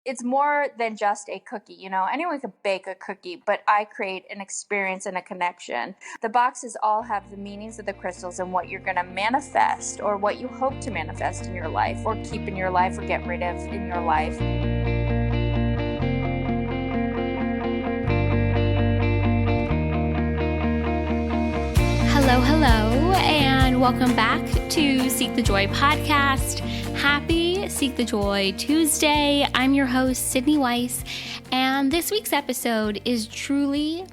it's more than just a cookie. You know, anyone could bake a cookie, but I create an experience and a connection. The boxes all have the meanings of the crystals and what you're going to manifest or what you hope to manifest in your life or keep in your life or get rid of in your life. Hello, and welcome back to Seek the Joy podcast. Happy Seek the Joy Tuesday. I'm your host, Sydney Weiss, and this week's episode is truly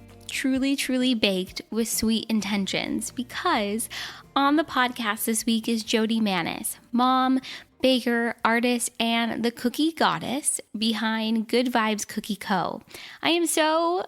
baked with sweet intentions because on the podcast this week is Jodi Mannis, mom, baker, artist, and the cookie goddess behind Good Vibes Cookie Co. I am so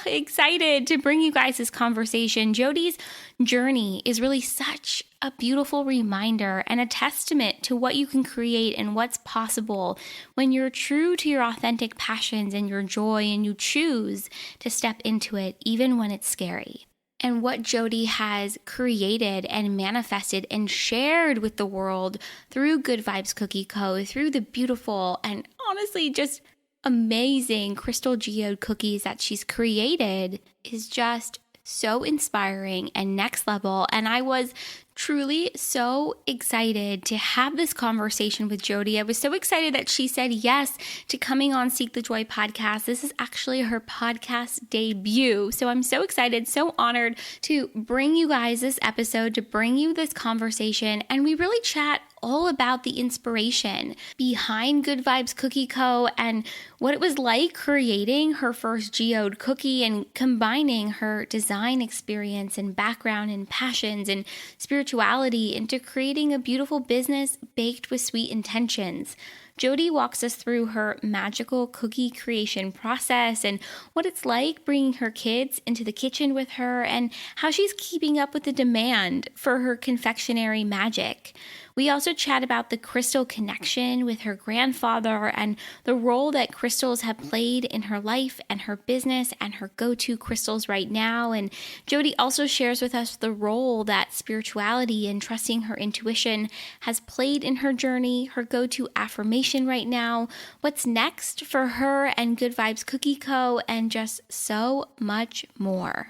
excited to bring you guys this conversation. Jodi's journey is really such a beautiful reminder and a testament to what you can create and what's possible when you're true to your authentic passions and your joy and you choose to step into it even when it's scary. And what Jodi has created and manifested and shared with the world through Good Vibes Cookie Co., through the beautiful and honestly just amazing crystal geode cookies that she's created is just so inspiring and next level. And I was truly so excited to have this conversation with Jodi. I was so excited that she said yes to coming on Seek the Joy podcast. This is actually her podcast debut. So I'm so excited, so honored to bring you guys this episode, to bring you this conversation. And we really chat all about the inspiration behind Good Vibes Cookie Co. and what it was like creating her first geode cookie and combining her design experience and background and passions and spirituality into creating a beautiful business baked with sweet intentions. Jodi walks us through her magical cookie creation process and what it's like bringing her kids into the kitchen with her and how she's keeping up with the demand for her confectionary magic. We also chat about the crystal connection with her grandfather and the role that crystals have played in her life and her business and her go-to crystals right now. And Jodi also shares with us the role that spirituality and trusting her intuition has played in her journey, her go-to affirmation right now, what's next for her and Good Vibes Cookie Co., and just so much more.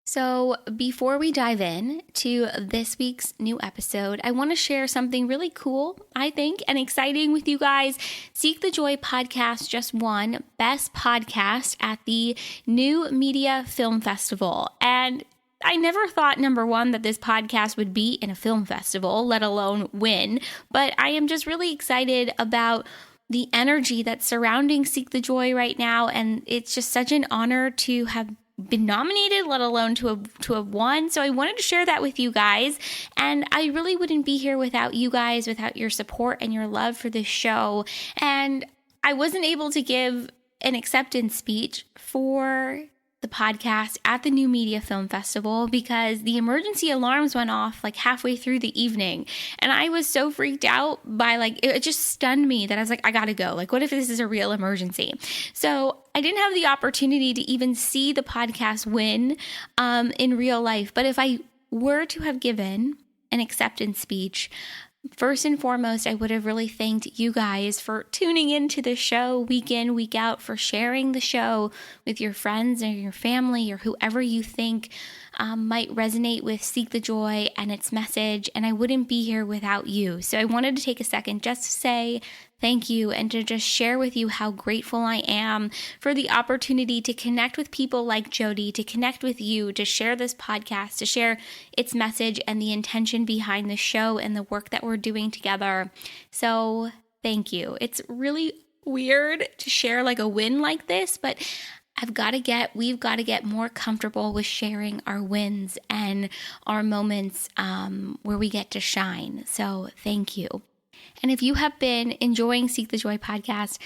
So before we dive in to this week's new episode, I want to share something really cool, I think, and exciting with you guys. Seek the Joy podcast just won Best Podcast at the New Media Film Festival. And I never thought, number one, that this podcast would be in a film festival, let alone win. But I am just really excited about the energy that's surrounding Seek the Joy right now. And it's just such an honor to have been nominated, let alone to have won. So I wanted to share that with you guys. And I really wouldn't be here without you guys, without your support and your love for this show. And I wasn't able to give an acceptance speech for the podcast at the New Media Film Festival because the emergency alarms went off like halfway through the evening. And I was so freaked out by it just stunned me that I was like, I gotta go. Like, what if this is a real emergency? So I didn't have the opportunity to even see the podcast win in real life. But if I were to have given an acceptance speech, first and foremost, I would have really thanked you guys for tuning into the show week in, week out, for sharing the show with your friends or your family or whoever you think might resonate with Seek the Joy and its message. And I wouldn't be here without you. So I wanted to take a second just to say thank you and to just share with you how grateful I am for the opportunity to connect with people like Jodi, to connect with you, to share this podcast, to share its message and the intention behind the show and the work that we're doing together. So thank you. It's really weird to share a win like this, but we've got to get more comfortable with sharing our wins and our moments where we get to shine. So thank you. And if you have been enjoying Seek the Joy podcast,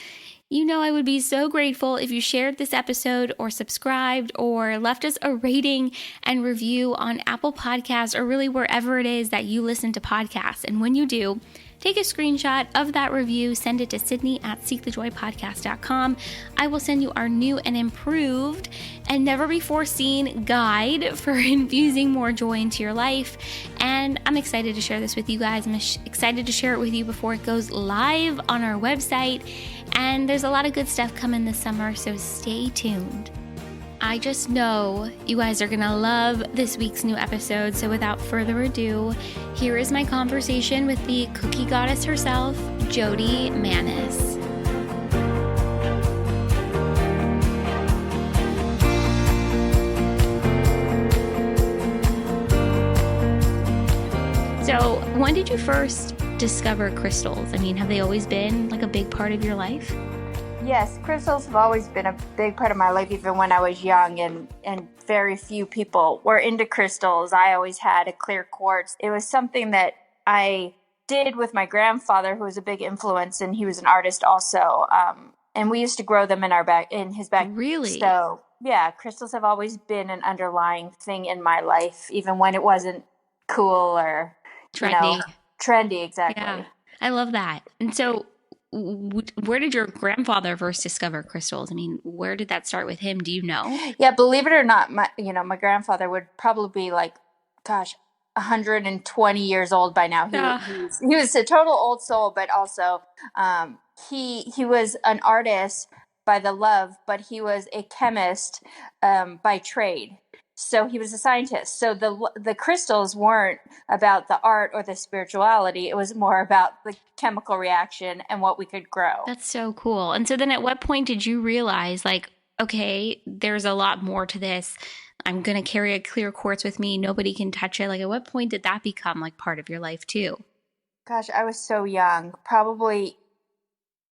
you know I would be so grateful if you shared this episode or subscribed or left us a rating and review on Apple Podcasts or really wherever it is that you listen to podcasts. And when you do, take a screenshot of that review, send it to sydney@seekthejoypodcast.com. I will send you our new and improved and never before seen guide for infusing more joy into your life. And I'm excited to share this with you guys. I'm excited to share it with you before it goes live on our website. And there's a lot of good stuff coming this summer, so stay tuned. I just know you guys are going to love this week's new episode. So without further ado, here is my conversation with the cookie goddess herself, Jodi Mannis. So when did you first discover crystals? I mean, have they always been like a big part of your life? Yes, crystals have always been a big part of my life, even when I was young, and very few people were into crystals. I always had a clear quartz. It was something that I did with my grandfather, who was a big influence, and he was an artist also. And we used to grow them in his back. Really? So yeah, crystals have always been an underlying thing in my life, even when it wasn't cool or trendy. Trendy, exactly. Yeah, I love that. And so where did your grandfather first discover crystals? I mean, where did that start with him? Do you know? Yeah, believe it or not, my grandfather would probably be 120 years old by now. He was a total old soul, but also he was an artist by the love, but he was a chemist by trade. So he was a scientist. So the crystals weren't about the art or the spirituality. It was more about the chemical reaction and what we could grow. That's so cool. And so then at what point did you realize, okay, there's a lot more to this. I'm going to carry a clear quartz with me. Nobody can touch it. At what point did that become part of your life too? Gosh, I was so young, probably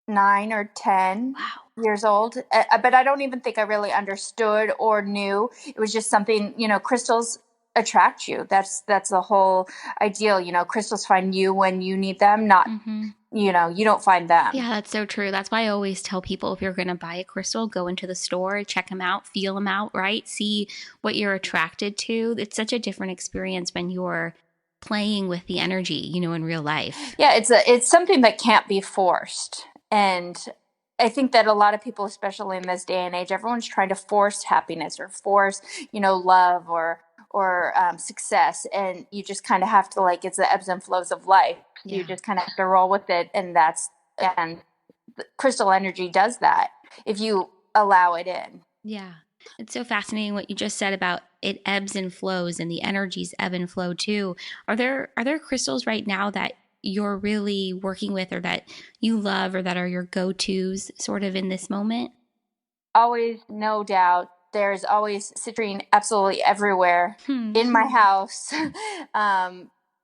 9 or 10 years old. But I don't even think I really understood or knew. It was just something, crystals attract you. That's the whole ideal. Crystals find you when you need them, not, you don't find them. Yeah, that's so true. That's why I always tell people, if you're going to buy a crystal, go into the store, check them out, feel them out, right? See what you're attracted to. It's such a different experience when you're playing with the energy, in real life. Yeah, it's something that can't be forced. And I think that a lot of people, especially in this day and age, everyone's trying to force happiness or force, love or success. And you just kind of have to, it's the ebbs and flows of life. Yeah. You just kind of have to roll with it. And crystal energy does that if you allow it in. Yeah. It's so fascinating what you just said about it ebbs and flows, and the energies ebb and flow too. Are there crystals right now that you're really working with, or that you love, or that are your go-tos sort of in this moment? Always, no doubt. There's always citrine absolutely everywhere in my house,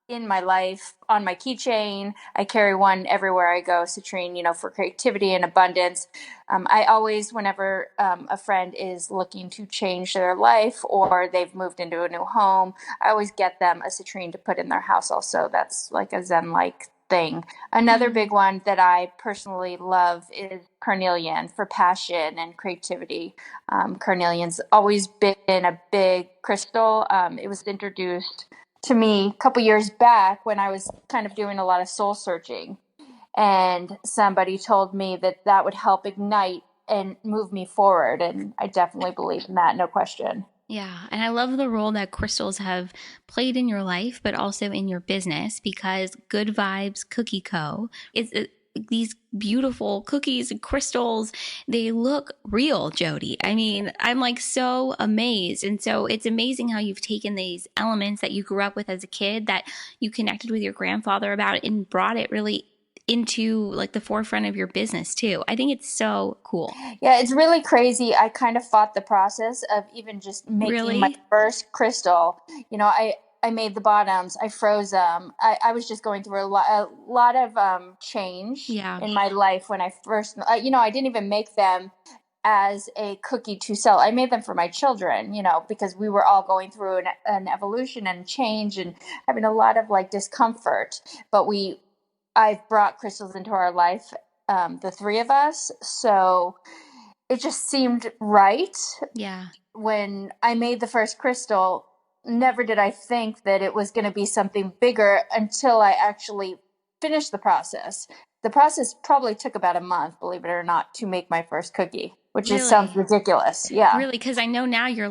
in my life, on my keychain. I carry one everywhere I go, citrine, for creativity and abundance. I always, whenever a friend is looking to change their life or they've moved into a new home, I always get them a citrine to put in their house also. That's like a Zen-like thing. Another big one that I personally love is carnelian for passion and creativity. Carnelian's always been a big crystal. It was introduced to me a couple years back when I was kind of doing a lot of soul searching, and somebody told me that would help ignite and move me forward, and I definitely believe in that, no question. Yeah, and I love the role that crystals have played in your life, but also in your business, because Good Vibes Cookie Co. is these beautiful cookies and crystals. They look real, Jodi. I mean, I'm so amazed. And so it's amazing how you've taken these elements that you grew up with as a kid, that you connected with your grandfather about, and brought it really into the forefront of your business too. I think it's so cool. Yeah, it's really crazy. I kind of fought the process of even just making my first crystal. I made the bottoms. I froze them. I was just going through a lot of change in my life when I first, I didn't even make them as a cookie to sell. I made them for my children, because we were all going through an evolution and change and having a lot of discomfort. But I've brought crystals into our life, the three of us. So it just seemed right. Yeah. When I made the first crystal, never did I think that it was going to be something bigger until I actually finished the process. The process probably took about a month, believe it or not, to make my first cookie, which just sounds ridiculous. Yeah. Really? Because I know now you're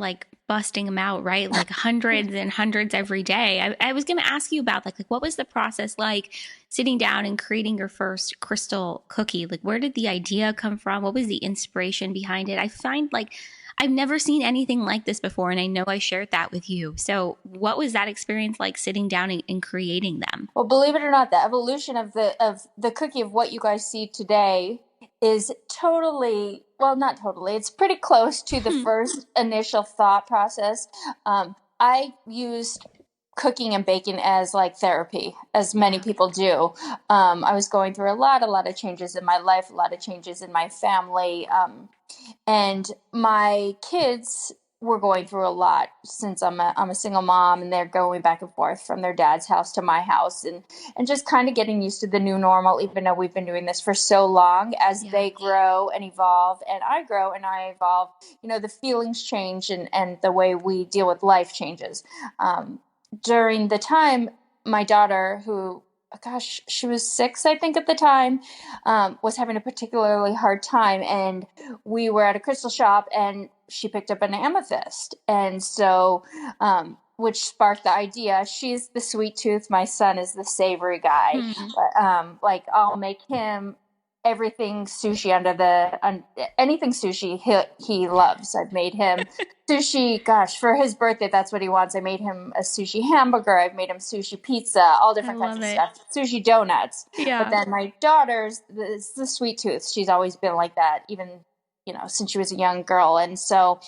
busting them out, right? Like hundreds and hundreds every day. I was going to ask you about like what was the process like sitting down and creating your first crystal cookie? Like where did the idea come from? What was the inspiration behind it? I find like I've never seen anything like this before, and I know I shared that with you. So what was that experience like sitting down and creating them? Well, believe it or not, the evolution of the cookie of what you guys see today is totally, well, not totally. It's pretty close to the first initial thought process. I used cooking and baking as like therapy, as many people do. I was going through a lot of changes in my life, a lot of changes in my family, and my kids were going through a lot since I'm a single mom, and they're going back and forth from their dad's house to my house, and just kind of getting used to the new normal, even though we've been doing this for so long. As they grow and evolve, and I grow and I evolve, the feelings change, and the way we deal with life changes. During the time, my daughter, who, gosh, she was 6, I think, at the time, was having a particularly hard time. And we were at a crystal shop, and she picked up an amethyst. And so, which sparked the idea. She's the sweet tooth. My son is the savory guy. But, like, I'll make him everything sushi anything sushi he loves. I've made him sushi. Gosh, for his birthday, that's what he wants. I made him a sushi hamburger. I've made him sushi pizza, all different kinds of stuff. Sushi donuts. Yeah. But then my daughter's the sweet tooth. She's always been like that, even since she was a young girl. And so,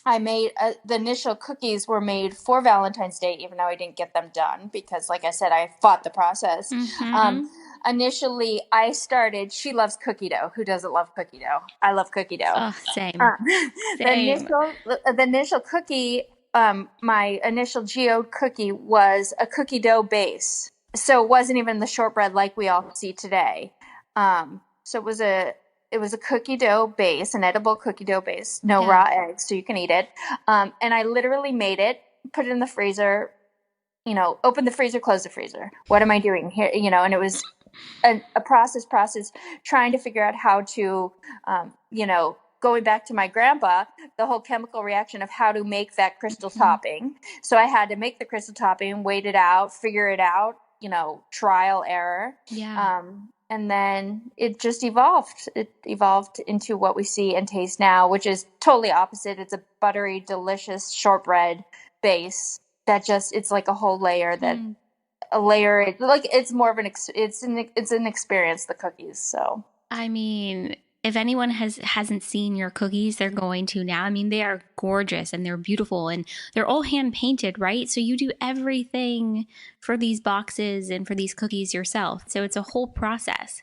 I made the initial cookies were made for Valentine's Day, even though I didn't get them done because, like I said, I fought the process. Initially, I started. She loves cookie dough. Who doesn't love cookie dough? I love cookie dough. Oh, same. The initial cookie, my initial geode cookie was a cookie dough base, so it wasn't even the shortbread like we all see today. So it was a cookie dough base, an edible cookie dough base, no raw eggs, so you can eat it. And I literally made it, put it in the freezer, open the freezer, close the freezer. What am I doing here? And it was a process trying to figure out how to, going back to my grandpa, the whole chemical reaction of how to make that crystal topping. So I had to make the crystal topping, wait it out, figure it out, trial, error. Yeah. And then it just evolved. It evolved into what we see and taste now, which is totally opposite. It's a buttery, delicious shortbread base that it's like a whole layer it's more of it's an experience, the cookies. So, I mean, if anyone hasn't seen your cookies, they're going to now. I mean, they are gorgeous and they're beautiful and they're all hand painted, right? So you do everything for these boxes and for these cookies yourself. So it's a whole process.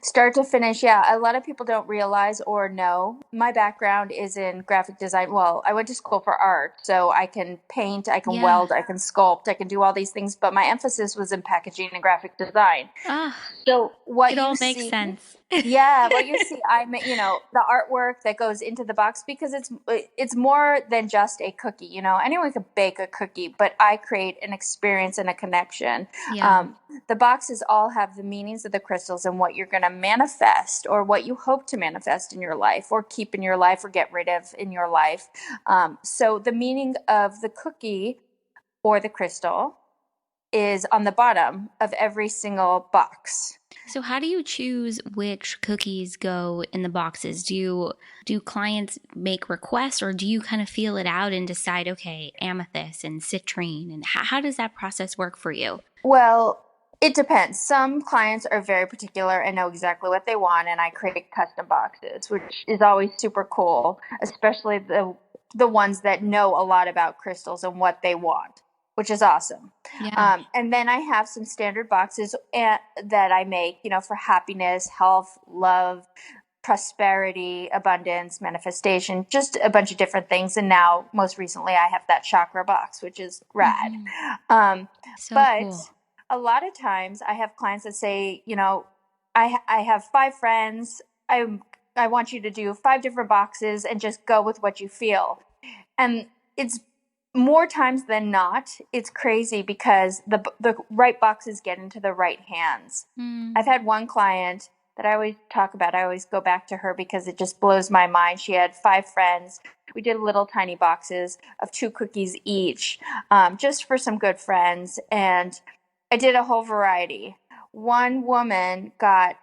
Start to finish, yeah. A lot of people don't realize or know. My background is in graphic design. Well, I went to school for art, so I can paint, I can weld, I can sculpt, I can do all these things, but my emphasis was in packaging and graphic design. So what it all makes sense. Yeah, what you see, the artwork that goes into the box, because it's more than just a cookie. Anyone could bake a cookie, but I create an experience and a connection. Yeah. The boxes all have the meanings of the crystals and what you're going to manifest, or what you hope to manifest in your life, or keep in your life, or get rid of in your life. So the meaning of the cookie or the crystal is on the bottom of every single box. So how do you choose which cookies go in the boxes? Do clients make requests, or do you kind of feel it out and decide, okay, amethyst and citrine, and how does that process work for you? Well, it depends. Some clients are very particular and know exactly what they want, and I create custom boxes, which is always super cool, especially the ones that know a lot about crystals and what they want, which is awesome. Yeah. And then I have some standard boxes that I make, for happiness, health, love, prosperity, abundance, manifestation, just a bunch of different things. And now, most recently, I have that chakra box, which is rad. Cool. A lot of times I have clients that say, I have 5 friends. I want you to do 5 different boxes and just go with what you feel. And it's more times than not, it's crazy because the right boxes get into the right hands. I've had one client that I always talk about. I always go back to her because it just blows my mind. She had 5 friends. We did little tiny boxes of 2 cookies each, just for some good friends. And I did a whole variety. One woman got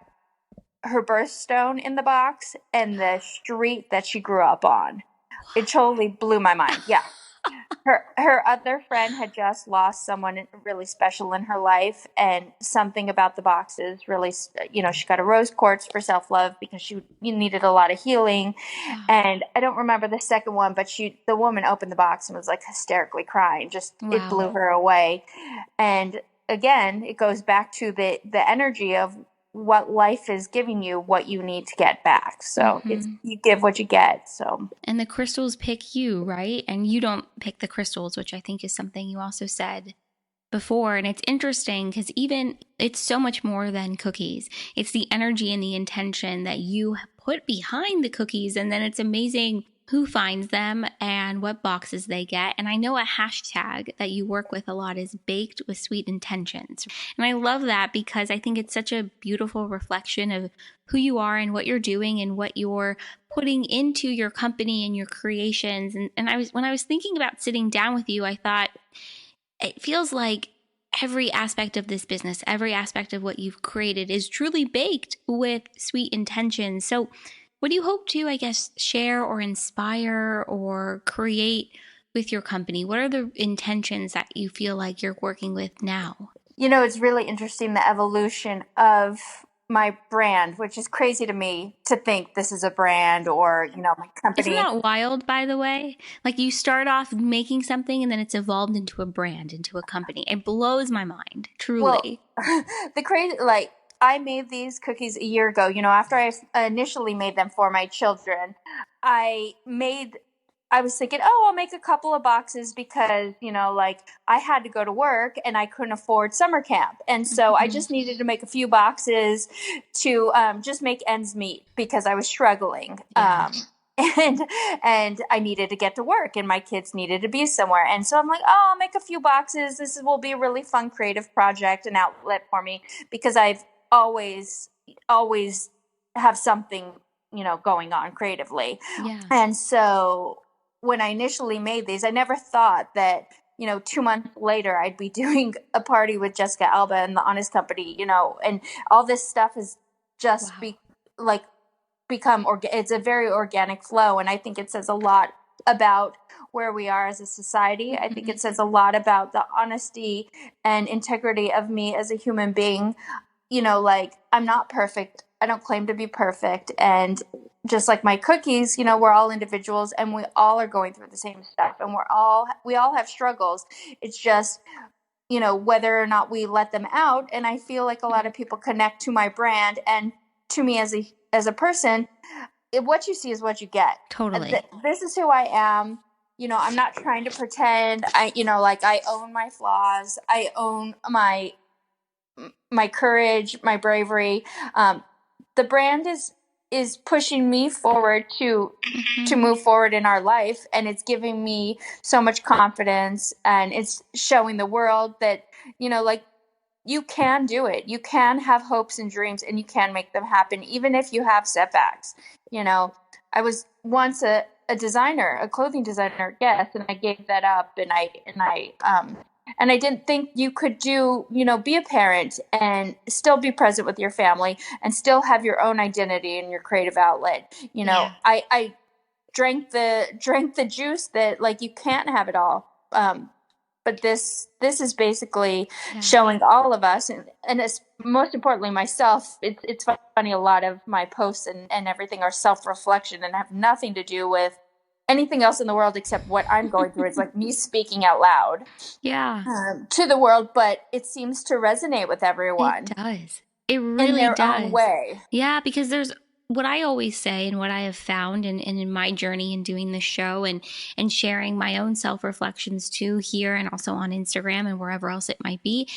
her birthstone in the box and the street that she grew up on. It totally blew my mind. Yeah. Her other friend had just lost someone really special in her life, and something about the boxes really, she got a rose quartz for self-love because she needed a lot of healing. Wow. And I don't remember the second one, but the woman opened the box and was like hysterically crying. Just It blew her away. And again, it goes back to the energy of what life is giving you, what you need to get back. So it's, you give what you get. So, and the crystals pick you, right? And you don't pick the crystals, which I think is something you also said before. And it's interesting because even it's so much more than cookies. It's the energy and the intention that you put behind the cookies. And then it's amazing who finds them and what boxes they get. And I know a hashtag that you work with a lot is baked with sweet intentions. And I love that because I think it's such a beautiful reflection of who you are and what you're doing and what you're putting into your company and your creations. And when I was thinking about sitting down with you, I thought it feels like every aspect of this business, every aspect of what you've created is truly baked with sweet intentions. So what do you hope to, I guess, share or inspire or create with your company? What are the intentions that you feel like you're working with now? It's really interesting, the evolution of my brand, which is crazy to me to think this is a brand or, my company. Isn't that wild, by the way? Like you start off making something and then it's evolved into a brand, into a company. It blows my mind, truly. Well, the crazy, I made these cookies a year ago. After I initially made them for my children, I was thinking, I'll make a couple of boxes because, I had to go to work and I couldn't afford summer camp. And so I just needed to make a few boxes to just make ends meet because I was struggling. Yeah. And I needed to get to work and my kids needed to be somewhere. And so I'm like, I'll make a few boxes. Will be a really fun creative project and outlet for me because I've always have something, going on creatively. Yeah. And so when I initially made these, I never thought that, 2 months later I'd be doing a party with Jessica Alba and the Honest Company, and all this stuff has just become it's a very organic flow. And I think it says a lot about where we are as a society. I think it says a lot about the honesty and integrity of me as a human being. I'm not perfect. I don't claim to be perfect. And just like my cookies, we're all individuals and we all are going through the same stuff and we all have struggles. It's just, whether or not we let them out. And I feel like a lot of people connect to my brand and to me as a person. What you see is what you get. Totally. This is who I am. I'm not trying to pretend. I own my flaws. I own my courage, my bravery. The brand is pushing me forward to move forward in our life, and it's giving me so much confidence, and it's showing the world that you can do it. You can have hopes and dreams, and you can make them happen, even if you have setbacks. I was once a designer, a clothing designer, yes, and I gave that up, and I didn't think you could be a parent and still be present with your family and still have your own identity and your creative outlet. Yeah. I drank the juice that you can't have it all. But this is basically showing all of us, and it's, most importantly myself. It's funny, a lot of my posts and everything are self-reflection and have nothing to do with anything else in the world except what I'm going through. It's like me speaking out loud to the world, but it seems to resonate with everyone. It does. It really in their does. own way. Yeah, because there's what I always say and what I have found in my journey in doing this show and sharing my own self-reflections too here and also on Instagram and wherever else it might be,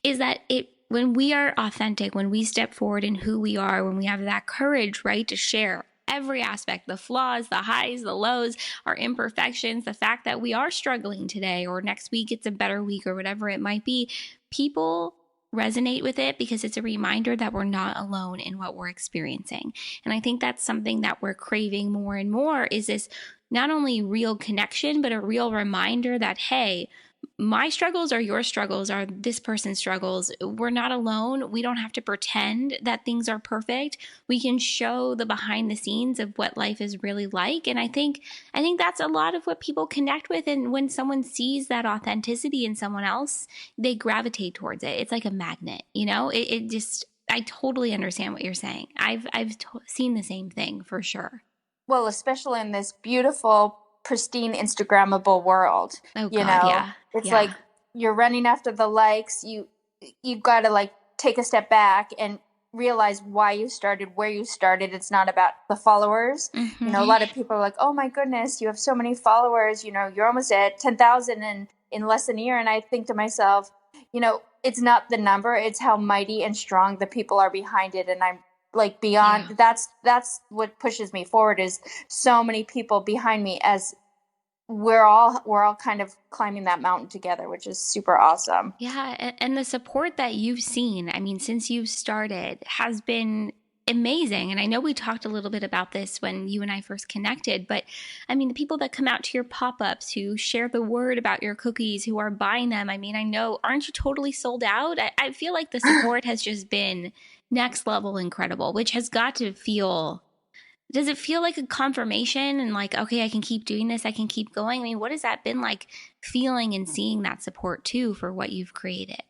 is that when we are authentic, when we step forward in who we are, when we have that courage, right, to share every aspect, the flaws, the highs, the lows, our imperfections, the fact that we are struggling today or next week it's a better week or whatever it might be, people resonate with it because it's a reminder that we're not alone in what we're experiencing. And I think that's something that we're craving more and more, is this not only real connection, but a real reminder that, hey, my struggles are your struggles, are this person's struggles. We're not alone. We don't have to pretend that things are perfect. We can show the behind the scenes of what life is really like. And I think that's a lot of what people connect with. And when someone sees that authenticity in someone else, they gravitate towards it. It's like a magnet, you know. It just, I totally understand what you're saying. I've seen the same thing for sure. Well, especially in this beautiful, pristine, Instagrammable world. Oh God, yeah. It's like you're running after the likes. You got to like take a step back and realize why you started, where you started. It's not about the followers. Mm-hmm. A lot of people are like, oh my goodness, you have so many followers. You're almost at 10,000 in less than a year. And I think to myself, it's not the number, it's how mighty and strong the people are behind it. And I'm like beyond, that's what pushes me forward, is so many people behind me, as we're all kind of climbing that mountain together, which is super awesome. Yeah. And the support that you've seen, I mean, since you've started, has been amazing. And I know we talked a little bit about this when you and I first connected, but I mean, the people that come out to your pop-ups, who share the word about your cookies, who are buying them, I mean, I know, aren't you totally sold out? I feel like the support has just been next level incredible, which has got to feel, does it feel like a confirmation and like, okay, I can keep doing this, I can keep going? I mean, what has that been like, feeling and seeing that support too for what you've created?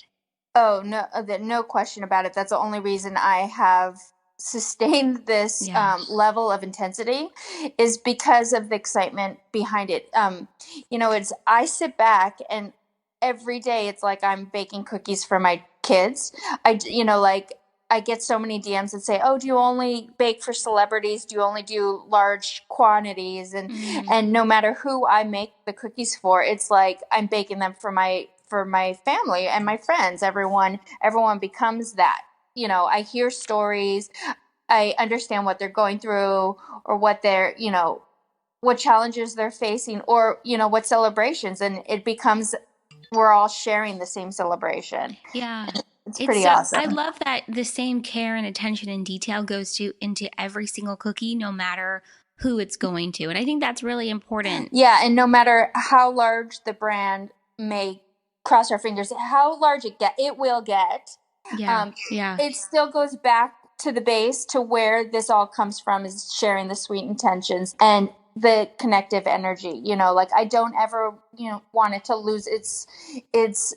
Oh, no question about it. That's the only reason I have sustained this level of intensity, is because of the excitement behind it. I sit back and every day it's like I'm baking cookies for my kids. I get so many DMs that say, oh, do you only bake for celebrities? Do you only do large quantities? And no matter who I make the cookies for, it's like I'm baking them for my family and my friends. Everyone becomes that. I hear stories. I understand what they're going through, or what they're, what challenges they're facing, or, what celebrations. And it becomes, we're all sharing the same celebration. Yeah. It's pretty awesome. I love that the same care and attention and detail goes into every single cookie, no matter who it's going to. And I think that's really important. Yeah. And no matter how large the brand may, cross our fingers, how large it will get. Yeah. It still goes back to the base, to where this all comes from, is sharing the sweet intentions and the connective energy. Like I don't ever, want it to lose it's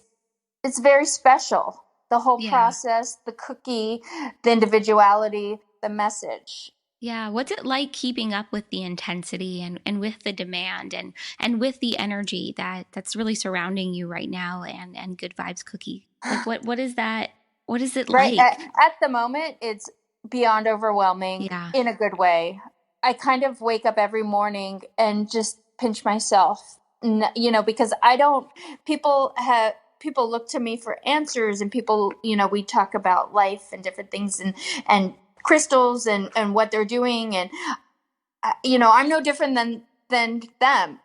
very special. The whole process, the cookie, the individuality, the message. Yeah. What's it like keeping up with the intensity and with the demand and with the energy that's really surrounding you right now, and Good Vibes Cookie? Like what is that? What is it like? At the moment, it's beyond overwhelming in a good way. I kind of wake up every morning and just pinch myself, because people look to me for answers, and people, we talk about life and different things and crystals and what they're doing. And, I'm no different than them.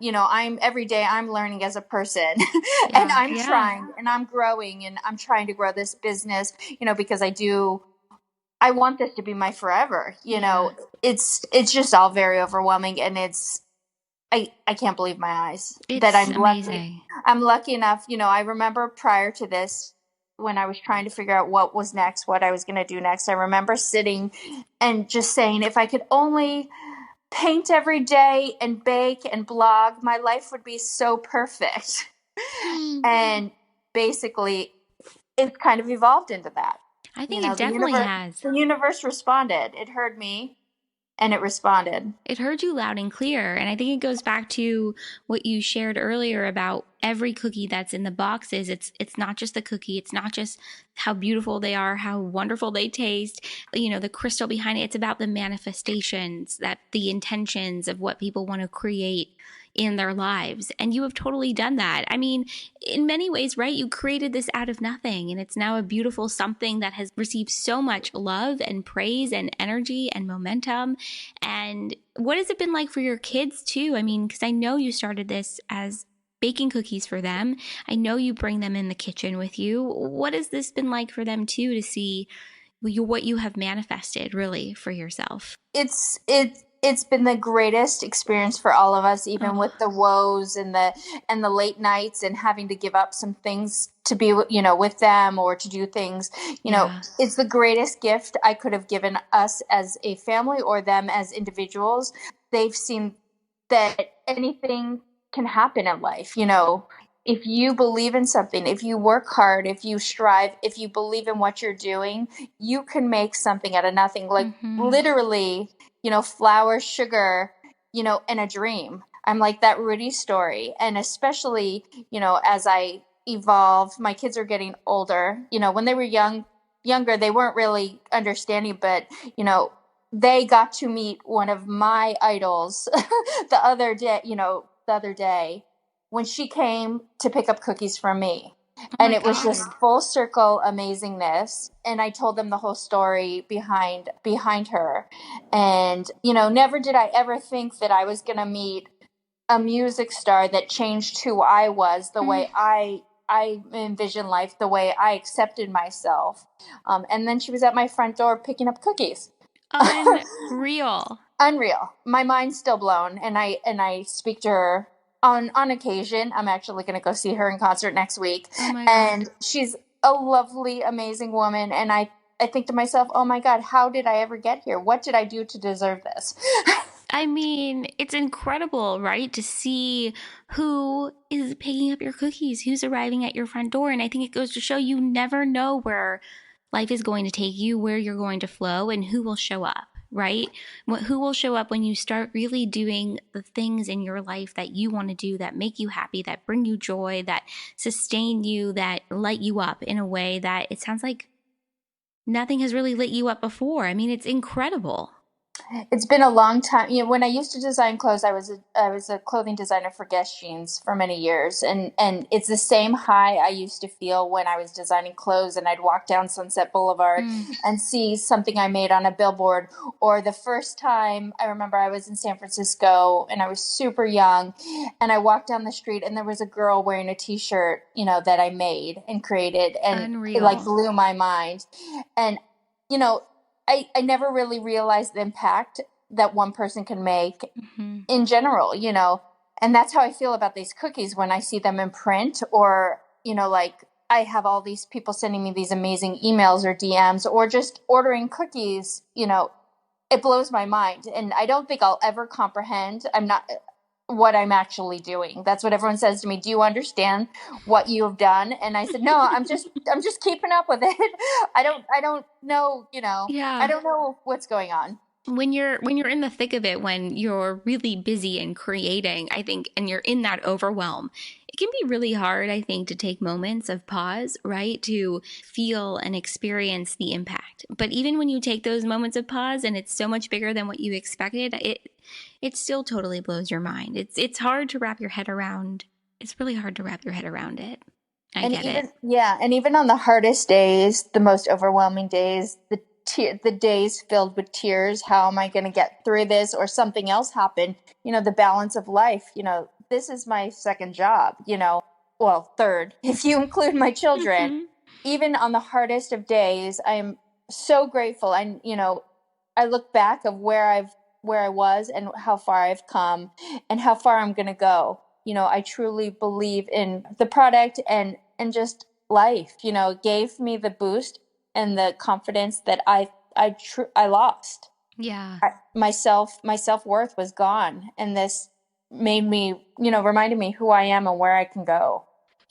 Every day I'm learning as a person and I'm trying and I'm growing and I'm trying to grow this business, because I want this to be my forever. It's just all very overwhelming, and I can't believe my eyes that I'm amazing. Lucky. I'm lucky enough. I remember prior to this, when I was trying to figure out what was next, what I was going to do next, I remember sitting and just saying, if I could only paint every day and bake and blog, my life would be so perfect. And basically, it's kind of evolved into that. I think it definitely has. The universe responded. It heard me. And it responded. It heard you loud and clear. And I think it goes back to what you shared earlier about every cookie that's in the boxes. It's not just the cookie. It's not just how beautiful they are, how wonderful they taste, the crystal behind it. It's about the manifestations, that the intentions of what people want to create in their lives. And you have totally done that. I mean, in many ways, right? You created this out of nothing, and it's now a beautiful something that has received so much love and praise and energy and momentum. And what has it been like for your kids too? I mean, because I know you started this as baking cookies for them. I know you bring them in the kitchen with you. What has this been like for them too, to see what you have manifested really for yourself? It's been the greatest experience for all of us, even Oh, with the woes and the late nights and having to give up some things to be, with them, or to do things, yeah. it's the greatest gift I could have given us as a family, or them as individuals. They've seen that anything can happen in life. If you believe in something, if you work hard, if you strive, if you believe in what you're doing, you can make something out of nothing. Like, Mm-hmm. literally, flour, sugar, and a dream. I'm like that Rudy story. And especially, as I evolve, my kids are getting older. When they were younger, they weren't really understanding, but, they got to meet one of my idols the other day when she came to pick up cookies from me. Oh And my it was just God. full circle amazingness. And I told them the whole story behind her. And, never did I ever think that I was going to meet a music star that changed who I was, the way I envisioned life, the way I accepted myself. And then she was at my front door picking up cookies. Unreal. Unreal. My mind's still blown, and I speak to her on occasion. I'm actually going to go see her in concert next week, Oh my God. and she's a lovely, amazing woman. And I think to myself, oh my God, how did I ever get here? What did I do to deserve this? I mean, it's incredible, right? To see who is picking up your cookies, who's arriving at your front door. And I think it goes to show you never know where life is going to take you, where you're going to flow, and who will show up, right? Who will show up when you start really doing the things in your life that you want to do, that make you happy, that bring you joy, that sustain you, that light you up in a way that it sounds like nothing has really lit you up before. I mean, it's incredible. It's been a long time. When I used to design clothes, I was a clothing designer for Guess Jeans for many years, and it's the same high I used to feel when I was designing clothes, and I'd walk down Sunset Boulevard Mm, and see something I made on a billboard. Or the first time, I remember I was in San Francisco and I was super young, and I walked down the street and there was a girl wearing a T-shirt, that I made and created, and it like unreal. blew my mind. And you know I never really realized the impact that one person can make Hmm. in general, and that's how I feel about these cookies when I see them in print, or, like, I have all these people sending me these amazing emails or DMs, or just ordering cookies, it blows my mind. And I don't think I'll ever comprehend. I'm not what I'm actually doing. That's what everyone says to me. Do you understand what you have done? And I said, no, I'm just keeping up with it. I don't know, I Yeah. don't know what's going on. When you're in the thick of it, when you're really busy and creating, I think, and you're in that overwhelm, it can be really hard, I think, to take moments of pause, right? To feel and experience the impact. But even when you take those moments of pause and it's so much bigger than what you expected, it still totally blows your mind. It's hard to wrap your head around. It's really hard to wrap your head around it. I And get it. even, yeah, and even on the hardest days, the most overwhelming days, the days filled with tears, how am I going to get through this, or something else happened, the balance of life, this is my second job, well, third, if you include my children. Hmm. Even on the hardest of days, I'm so grateful. And, I look back of where I was and how far I've come and how far I'm going to go. I truly believe in the product and just life. It gave me the boost and the confidence that I lost. Yeah. My self-worth was gone, and this made me, reminded me who I am and where I can go.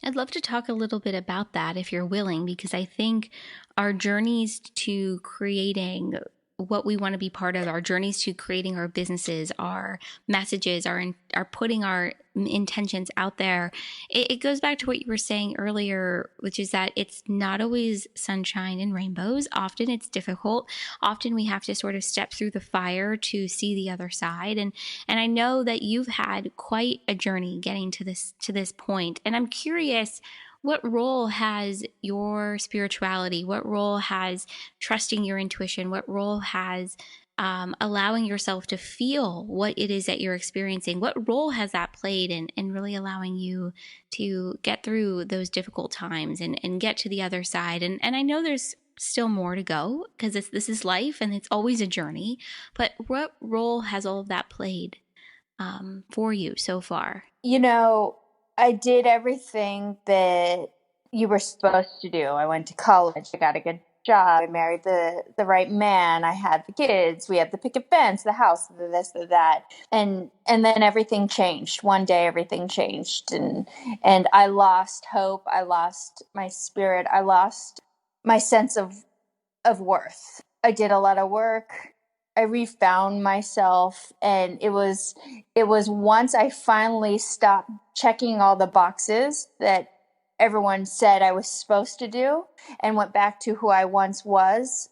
I'd love to talk a little bit about that if you're willing, because I think our journeys to creating what we want to be part of, our journeys to creating our businesses, our messages, our putting our intentions out there. It goes back to what you were saying earlier, which is that it's not always sunshine and rainbows. Often it's difficult. Often we have to sort of step through the fire to see the other side. And I know that you've had quite a journey getting to this point. And I'm curious, what role has your spirituality? What role has trusting your intuition? What role has allowing yourself to feel what it is that you're experiencing. What role has that played in really allowing you to get through those difficult times and get to the other side? And I know there's still more to go because this is life and it's always a journey. But what role has all of that played for you so far? I did everything that you were supposed to do. I went to college. I got a good job. I married the right man. I had the kids. We had the picket fence, the house, the this, the that, and then everything changed. One day, everything changed, and I lost hope. I lost my spirit. I lost my sense of worth. I did a lot of work. I refound myself, and it was once I finally stopped checking all the boxes that everyone said I was supposed to do and went back to who I once was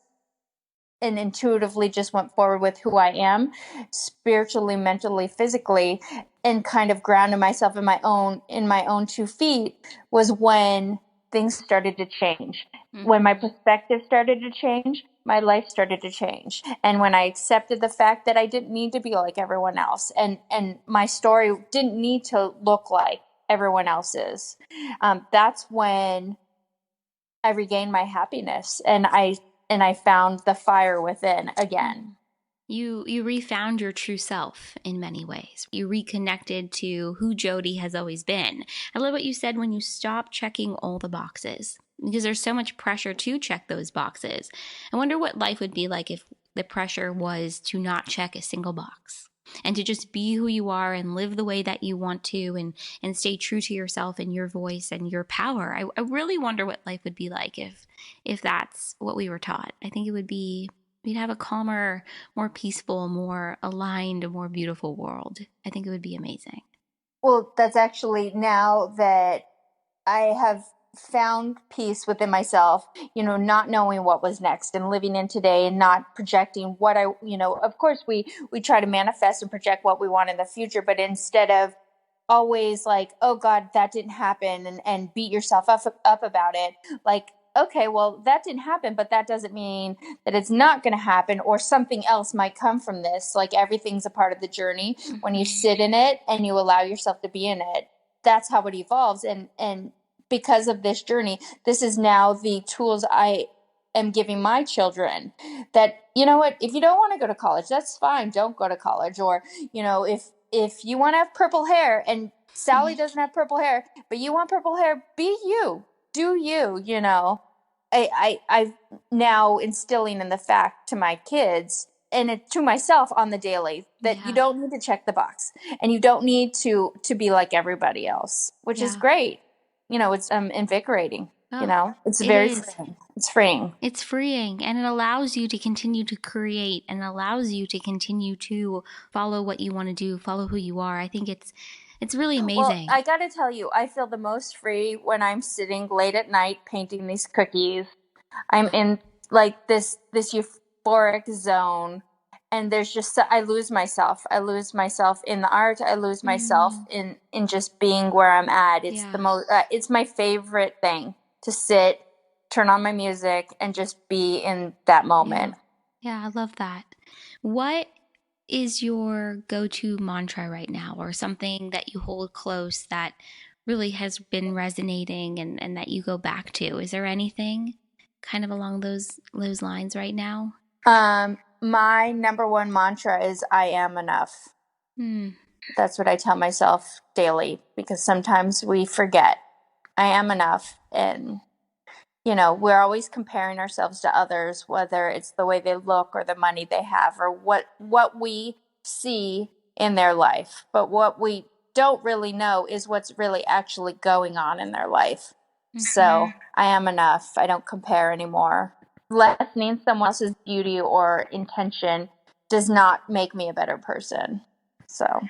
and intuitively just went forward with who I am spiritually, mentally, physically, and kind of grounded myself in my own 2 feet was when things started to change. Mm-hmm. When my perspective started to change, my life started to change. And when I accepted the fact that I didn't need to be like everyone else and my story didn't need to look like everyone else's, that's when I regained my happiness and I found the fire within again. You refound your true self in many ways. You reconnected to who Jodi has always been. I love what you said when you stopped checking all the boxes because there's so much pressure to check those boxes. I wonder what life would be like if the pressure was to not check a single box and to just be who you are and live the way that you want to and stay true to yourself and your voice and your power. I really wonder what life would be like if that's what we were taught. I think it would be we'd have a calmer, more peaceful, more aligned, more beautiful world. I think it would be amazing. Well, that's actually now that I have found peace within myself, not knowing what was next and living in today and not projecting what of course we try to manifest and project what we want in the future, but instead of always like, oh God, that didn't happen and beat yourself up about it. Like, okay, well, that didn't happen, but that doesn't mean that it's not going to happen or something else might come from this. Like everything's a part of the journey. Mm-hmm. When you sit in it and you allow yourself to be in it, that's how it evolves. And because of this journey, this is now the tools I am giving my children that, you know what, if you don't want to go to college, that's fine. Don't go to college. Or, if you want to have purple hair and Sally doesn't have purple hair, but you want purple hair, be you, do you, I've now instilling in the fact to my kids and to myself on the daily that you don't need to check the box and you don't need to be like everybody else, which is great. It's invigorating. It's very freeing. It's freeing. It's freeing, and it allows you to continue to create and allows you to continue to follow what you want to do, follow who you are. I think it's really amazing. Well, I got to tell you, I feel the most free when I'm sitting late at night painting these cookies. I'm in like this euphoric zone, and there's just I lose myself. I lose myself in the art. I lose myself in just being where I'm at. It's the most. It's my favorite thing to sit, turn on my music, and just be in that moment. Yeah, I love that. What is your go-to mantra right now, or something that you hold close that really has been resonating and that you go back to? Is there anything kind of along those lines right now? My number one mantra is I am enough. That's what I tell myself daily because sometimes we forget I am enough. And, we're always comparing ourselves to others, whether it's the way they look or the money they have or what we see in their life. But what we don't really know is what's really actually going on in their life. Mm-hmm. So I am enough. I don't compare anymore. Lessening someone else's beauty or intention does not make me a better person. So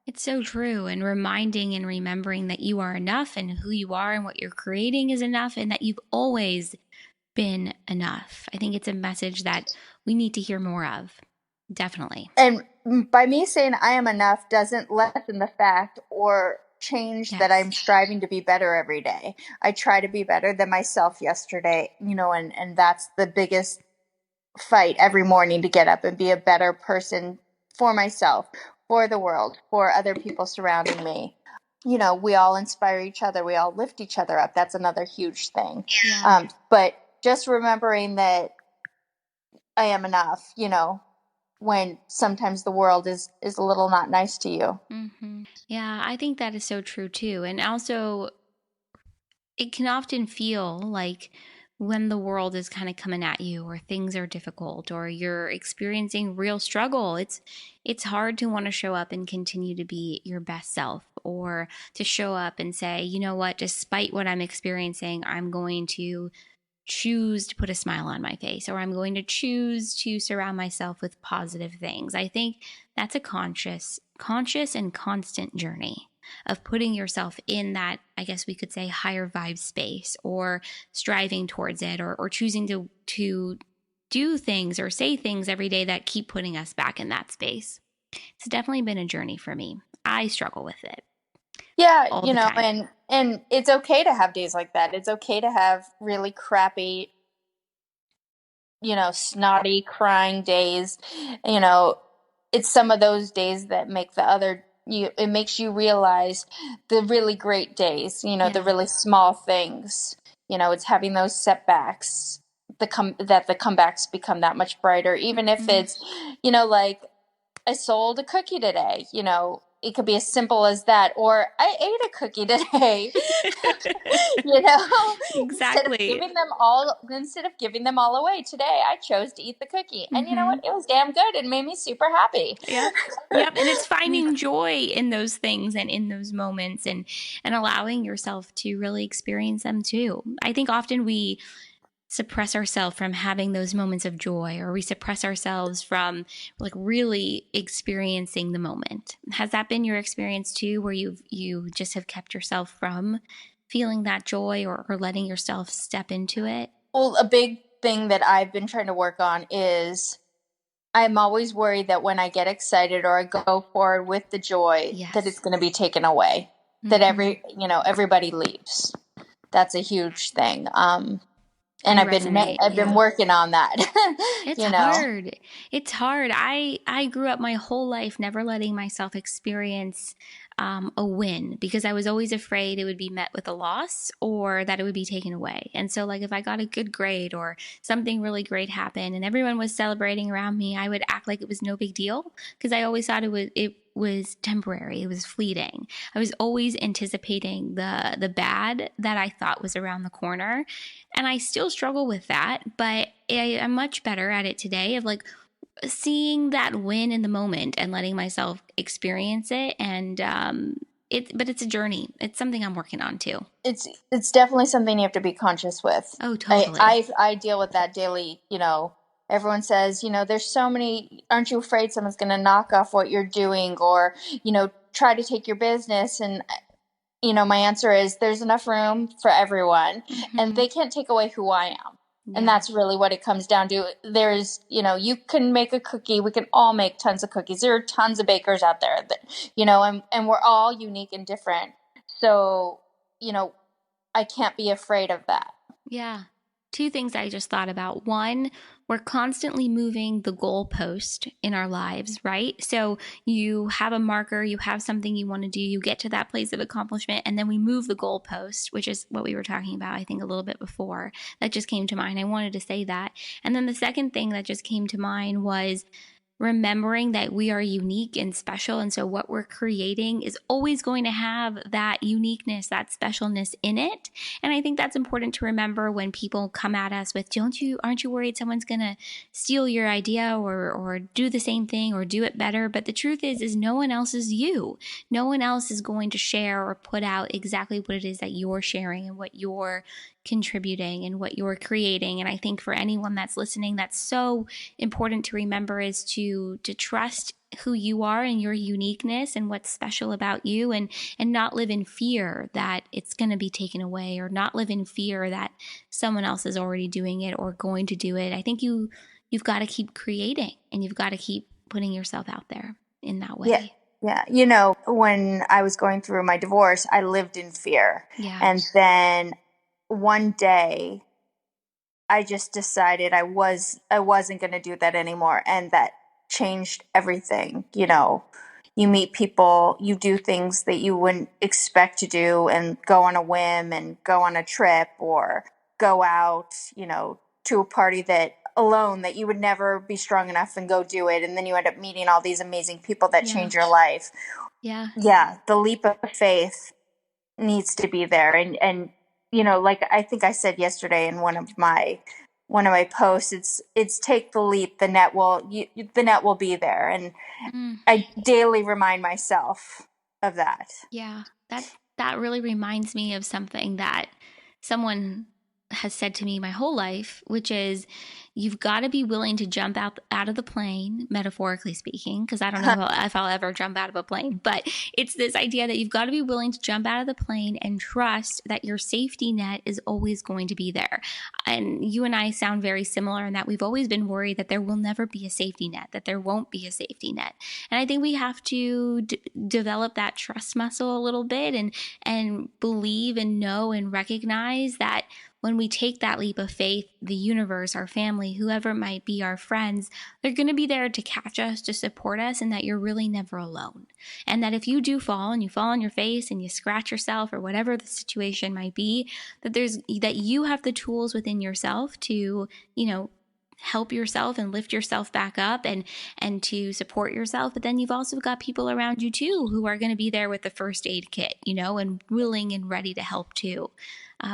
it's so true. And reminding and remembering that you are enough and who you are and what you're creating is enough and that you've always been enough. I think it's a message that we need to hear more of. Definitely. And by me saying I am enough doesn't lessen the fact or change that I'm striving to be better every day. I try to be better than myself yesterday, and that's the biggest fight every morning to get up and be a better person for myself, for the world, for other people surrounding me. We all inspire each other. We all lift each other up. That's another huge thing. Yeah. But just remembering that I am enough, when sometimes the world is a little not nice to you. Mm-hmm. Yeah, I think that is so true too. And also, it can often feel like when the world is kind of coming at you or things are difficult or you're experiencing real struggle, it's hard to want to show up and continue to be your best self, or to show up and say, you know what, despite what I'm experiencing, I'm going to choose to put a smile on my face, or I'm going to choose to surround myself with positive things. I think that's a conscious and constant journey of putting yourself in that, I guess we could say, higher vibe space, or striving towards it, or choosing to do things or say things every day that keep putting us back in that space. It's definitely been a journey for me. I struggle with it Yeah, all the time. and it's okay to have days like that. It's okay to have really crappy, snotty crying days. It's some of those days that make it makes you realize the really great days, the really small things. It's having those setbacks, that the comebacks become that much brighter, even if it's, like, I sold a cookie today, it could be as simple as that, or I ate a cookie today. Exactly. Instead of giving them all away today, I chose to eat the cookie. And you know what? It was damn good. It made me super happy. Yep. Yep. And it's finding joy in those things and in those moments, and allowing yourself to really experience them too. I think often we suppress ourselves from having those moments of joy, or we suppress ourselves from like really experiencing the moment. Has that been your experience too, where you just have kept yourself from feeling that joy, or letting yourself step into it? Well, a big thing that I've been trying to work on is I'm always worried that when I get excited or I go forward with the joy, that it's going to be taken away, that everybody leaves. That's a huge thing. And I've been working on that. It's hard. It's hard. I grew up my whole life never letting myself experience a win, because I was always afraid it would be met with a loss, or that it would be taken away. And so, like, if I got a good grade or something really great happened and everyone was celebrating around me, I would act like it was no big deal, because I always thought it was temporary. It was fleeting. I was always anticipating the bad that I thought was around the corner. And I still struggle with that, but I'm much better at it today, of like seeing that win in the moment and letting myself experience it. And but it's a journey. It's something I'm working on too. It's definitely something you have to be conscious with. Oh, totally. I deal with that daily. Everyone says, there's so many. Aren't you afraid someone's going to knock off what you're doing, or try to take your business? And my answer is, there's enough room for everyone, and they can't take away who I am. Yeah. And that's really what it comes down to. There's, you can make a cookie. We can all make tons of cookies. There are tons of bakers out there that, and we're all unique and different. So, I can't be afraid of that. Yeah. Two things I just thought about. One, we're constantly moving the goalpost in our lives, right? So you have a marker, you have something you want to do, you get to that place of accomplishment, and then we move the goalpost, which is what we were talking about, I think, a little bit before. That just came to mind. I wanted to say that. And then the second thing that just came to mind was remembering that we are unique and special. And so what we're creating is always going to have that uniqueness, that specialness in it. And I think that's important to remember when people come at us with, aren't you worried someone's going to steal your idea, or do the same thing or do it better? But the truth is no one else is you. No one else is going to share or put out exactly what it is that you're sharing and what you're contributing and what you're creating. And I think for anyone that's listening, that's so important to remember, is to trust who you are and your uniqueness and what's special about you, and not live in fear that it's going to be taken away, or not live in fear that someone else is already doing it or going to do it. I think you've got to keep creating, and you've got to keep putting yourself out there in that way. Yeah. When I was going through my divorce, I lived in fear. Yeah. And then one day I just decided I wasn't going to do that anymore, and that changed everything. You meet people, you do things that you wouldn't expect to do, and go on a whim and go on a trip, or go out, to a party that alone that you would never be strong enough and go do it, and then you end up meeting all these amazing people that change your life. Yeah. The leap of faith needs to be there, and like I think I said yesterday in one of my posts, it's take the leap, the net will be there, and I daily remind myself of that. Yeah, that really reminds me of something that someone has said to me my whole life, which is you've got to be willing to jump out of the plane, metaphorically speaking, because I don't know if I'll ever jump out of a plane, but it's this idea that you've got to be willing to jump out of the plane and trust that your safety net is always going to be there. And you and I sound very similar in that we've always been worried that there will never be a safety net, that there won't be a safety net. And I think we have to develop that trust muscle a little bit, and believe and know and recognize that when we take that leap of faith, the universe, our family, whoever it might be, our friends, they're going to be there to catch us, to support us, and that you're really never alone. And that if you do fall and you fall on your face and you scratch yourself or whatever the situation might be, that you have the tools within yourself to, help yourself and lift yourself back up, and to support yourself. But then you've also got people around you too who are going to be there with the first aid kit, and willing and ready to help too.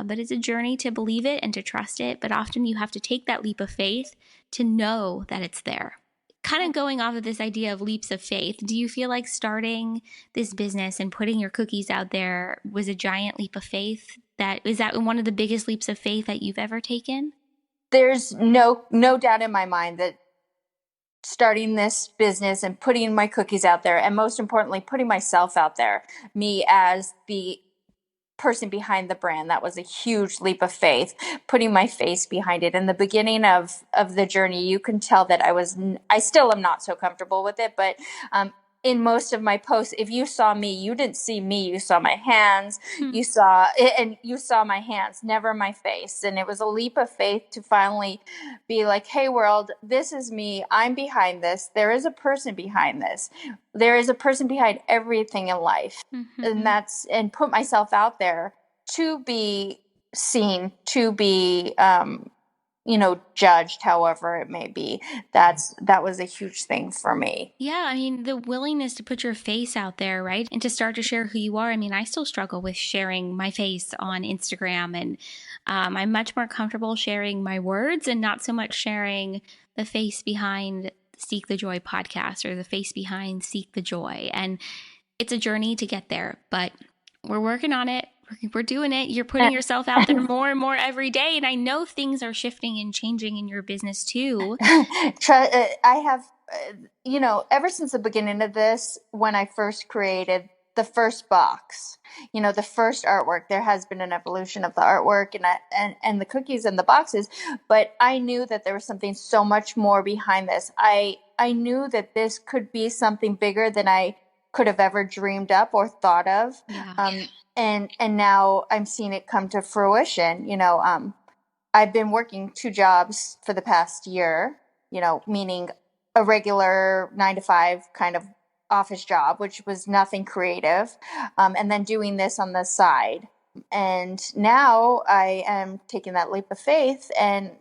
But it's a journey to believe it and to trust it. But often you have to take that leap of faith to know that it's there. Kind of going off of this idea of leaps of faith, do you feel like starting this business and putting your cookies out there was a giant leap of faith? Is that one of the biggest leaps of faith that you've ever taken? There's no doubt in my mind that starting this business and putting my cookies out there, and most importantly, putting myself out there, me as the person behind the brand, that was a huge leap of faith, putting my face behind it. In the beginning of the journey, you can tell that I still am not so comfortable with it, but in most of my posts, if you saw me, you didn't see me, you saw my hands, you saw my hands, never my face. And it was a leap of faith to finally be like, hey world, this is me, I'm behind this, there is a person behind this, there is a person behind everything in life. And put myself out there to be seen, to be judged, however it may be. That was a huge thing for me. Yeah, I mean, the willingness to put your face out there, right? And to start to share who you are. I mean, I still struggle with sharing my face on Instagram, and I'm much more comfortable sharing my words and not so much sharing the face behind Seek the Joy podcast or the face behind Seek the Joy. And it's a journey to get there, but we're working on it. We're doing it. You're putting yourself out there more and more every day. And I know things are shifting and changing in your business too. I have, ever since the beginning of this, when I first created the first box, the first artwork, there has been an evolution of the artwork and the cookies and the boxes, but I knew that there was something so much more behind this. I knew that this could be something bigger than I could have ever dreamed up or thought of. Yeah. And now I'm seeing it come to fruition. I've been working 2 jobs for the past year, meaning a regular 9-to-5 kind of office job, which was nothing creative, and then doing this on the side. And now I am taking that leap of faith, and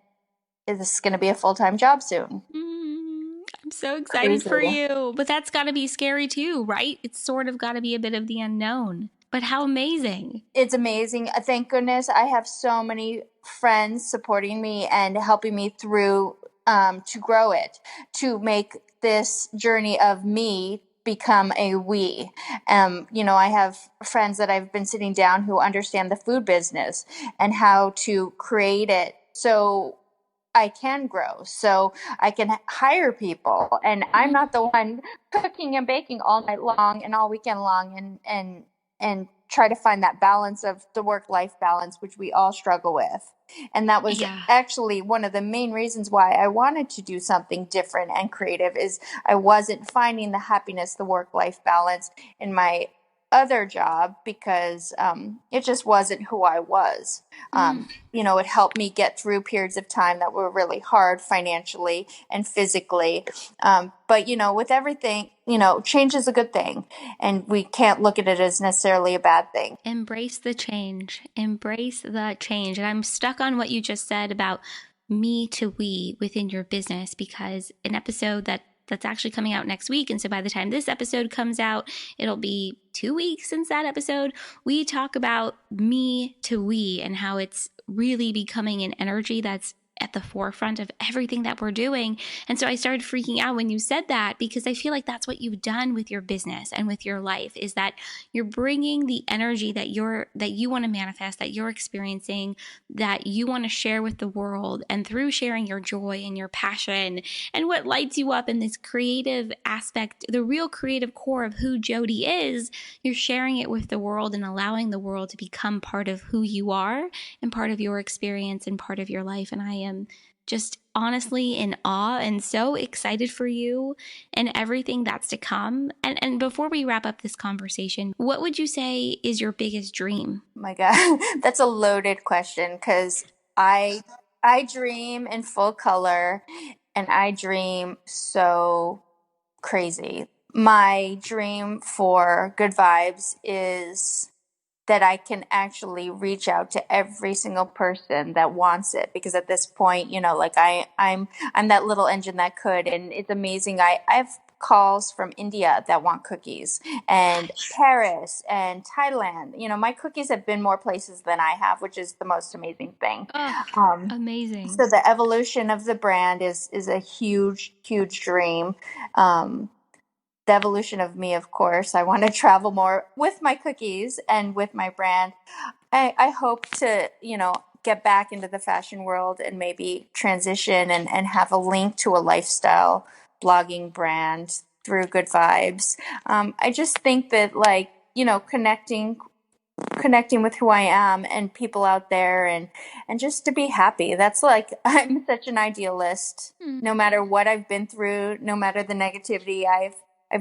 this is going to be a full-time job soon. I'm so excited for you. But that's got to be scary too, right? It's sort of got to be a bit of the unknown. But how amazing. It's amazing. Thank goodness I have so many friends supporting me and helping me through to grow it, to make this journey of me become a we. I have friends that I've been sitting down who understand the food business and how to create it so I can grow, so I can hire people, and I'm not the one cooking and baking all night long and all weekend long, and try to find that balance of the work-life balance, which we all struggle with. And that was actually one of the main reasons why I wanted to do something different and creative, is I wasn't finding the happiness, the work-life balance in my other job because it just wasn't who I was. It helped me get through periods of time that were really hard financially and physically. But, with everything, change is a good thing, and we can't look at it as necessarily a bad thing. Embrace the change. Embrace the change. And I'm stuck on what you just said about me to we within your business, because an episode that's actually coming out next week. And so by the time this episode comes out, it'll be 2 weeks since that episode. We talk about me to we and how it's really becoming an energy that's at the forefront of everything that we're doing. And so I started freaking out when you said that, because I feel like that's what you've done with your business and with your life, is that you're bringing the energy that you want to manifest, that you're experiencing, that you want to share with the world. And through sharing your joy and your passion and what lights you up in this creative aspect, the real creative core of who Jodi is, you're sharing it with the world and allowing the world to become part of who you are and part of your experience and part of your life. And I am just honestly in awe and so excited for you and everything that's to come. And before we wrap up this conversation, what would you say is your biggest dream? Oh my God, that's a loaded question, because I dream in full color, and I dream so crazy. My dream for Good Vibes is that I can actually reach out to every single person that wants it, because at this point, I'm that little engine that could, and it's amazing. I have calls from India that want cookies, and Paris and Thailand. My cookies have been more places than I have, which is the most amazing thing. Amazing. So the evolution of the brand is a huge, huge dream. The evolution of me, of course. I want to travel more with my cookies and with my brand. I hope to, get back into the fashion world and maybe transition and have a link to a lifestyle blogging brand through Good Vibes. I just think that, connecting with who I am and people out there, and just to be happy. That's I'm such an idealist. No matter what I've been through, no matter the negativity I've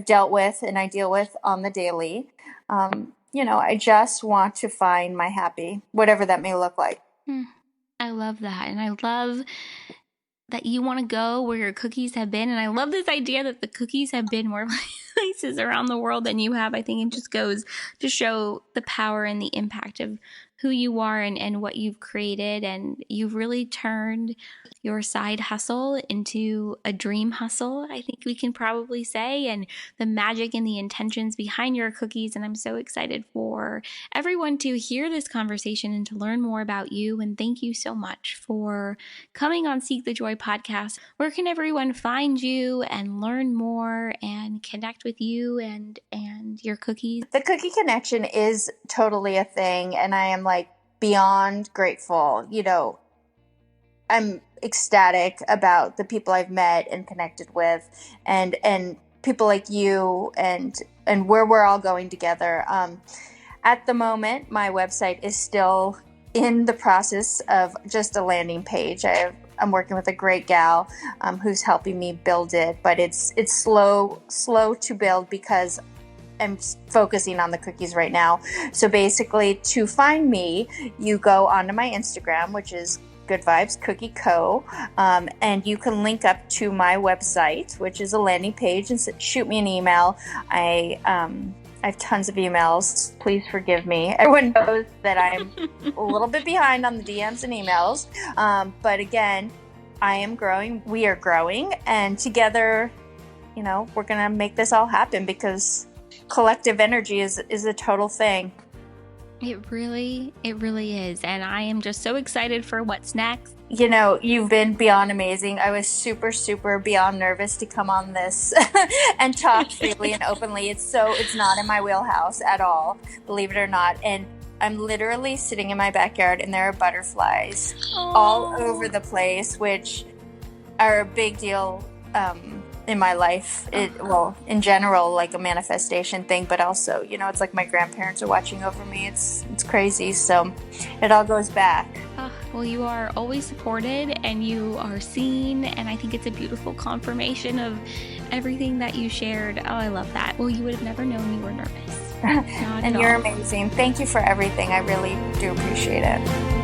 dealt with and I deal with on the daily, I just want to find my happy, whatever that may look like. I love that. And I love that you want to go where your cookies have been. And I love this idea that the cookies have been more places around the world than you have. I think it just goes to show the power and the impact of who you are and what you've created. And you've really turned your side hustle into a dream hustle, I think we can probably say, and the magic and the intentions behind your cookies. And I'm so excited for everyone to hear this conversation and to learn more about you. And thank you so much for coming on Seek the Joy podcast. Where can everyone find you and learn more and connect with you and your cookies? The cookie connection is totally a thing, and I am beyond grateful. I'm ecstatic about the people I've met and connected with, and people like you, and where we're all going together. At the moment, my website is still in the process of just a landing page. I'm working with a great gal who's helping me build it, but it's slow to build because I'm focusing on the cookies right now. So basically, to find me, you go onto my Instagram, which is Good Vibes Cookie Co. And you can link up to my website, which is a landing page, and shoot me an email. I have tons of emails. Please forgive me. Everyone knows that I'm a little bit behind on the DMs and emails. But again, I am growing. We are growing. And together, we're going to make this all happen, because collective energy is a total thing. It really is. And I am just so excited for what's next. You've been beyond amazing. I was super, super beyond nervous to come on this and talk freely and openly. It's not in my wheelhouse at all, believe it or not. And I'm literally sitting in my backyard, and there are butterflies all over the place, which are a big deal in my life. In general, like a manifestation thing, but also, it's like my grandparents are watching over me. It's crazy. So it all goes back. Well, you are always supported and you are seen, and I think it's a beautiful confirmation of everything that you shared. Oh, I love that. Well, you would have never known you were nervous. And you're amazing. Thank you for everything. I really do appreciate it.